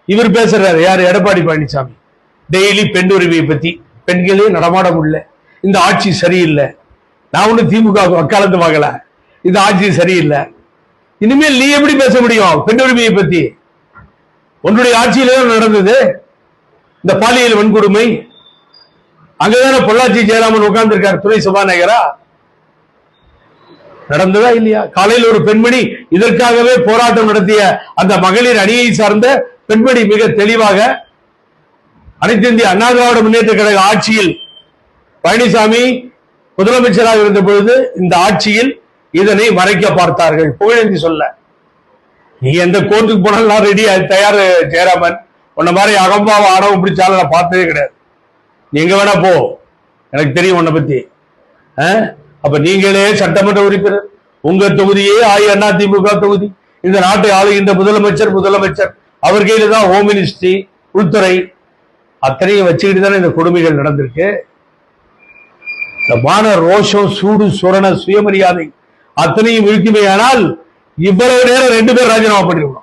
இவர் பேசுறாரு, யாரு? எடப்பாடி பழனிசாமி. டெய்லி பெண் உரிமையை பத்தி, பெண்களே நடமாட முடியல, இந்த ஆட்சி சரியில்லை. நான் ஒண்ணு திமுக வக்காலத்து பார்க்கல, இந்த ஆட்சி சரியில்லை. இனிமேல் நீ எப்படி பேச முடியும் பெண் உரிமையை பத்தி? உன்னுடைய ஆட்சியிலே நடந்தது இந்த பாலியல் வன்கொடுமை. அங்கதான பொள்ளாச்சி ஜெயராமன் உட்கார்ந்து இருக்காரு, துணை சபாநாயகரா. நடந்ததா இல்லையா? காலையில் ஒரு பெண்மணி இதற்காகவே போராட்டம் நடத்திய அந்த மகளிர் அணியை சார்ந்த பெண்மணி மிக தெளிவாக, அனைத்து இந்திய அண்ணா திராவிட முன்னேற்ற கழக ஆட்சியில் பழனிசாமி முதலமைச்சராக இருந்த பொழுது இந்த ஆட்சியில் இதனை மறைக்க பார்த்தார்கள். புகழேந்தி சொல்ல, நீ எந்த கோர்ட்டுக்கு போனாலும் ரெடி, தயார் ஜெயராமன். உன்ன மாதிரி அகம்பாவ ஆணவம் பிடிச்சாலும் நான் பார்த்ததே கிடையாது. நீங்க வேணா போ, எனக்கு தெரியும் உன்னை பத்தி. அப்ப நீங்களே சட்டமன்ற உறுப்பினர், உங்க தொகுதியே அதிமுக தொகுதி, இந்த நாட்டை ஆளுகின்ற முதலமைச்சர் அவர் கையில தான் ஹோம் மினிஸ்ட்ரி, உள்துறை, அத்தனையும் வச்சுக்கிட்டு தானே இந்த கொடுமைகள் நடந்திருக்கு. இந்த மான ரோஷம், சூடு சுரண சுயமரியாதை அத்தனையும் இருக்குமே. ஆனால் இவ்வளவு நேரம் 2 பேர் ராஜினாமா பண்ணிருக்கணும்.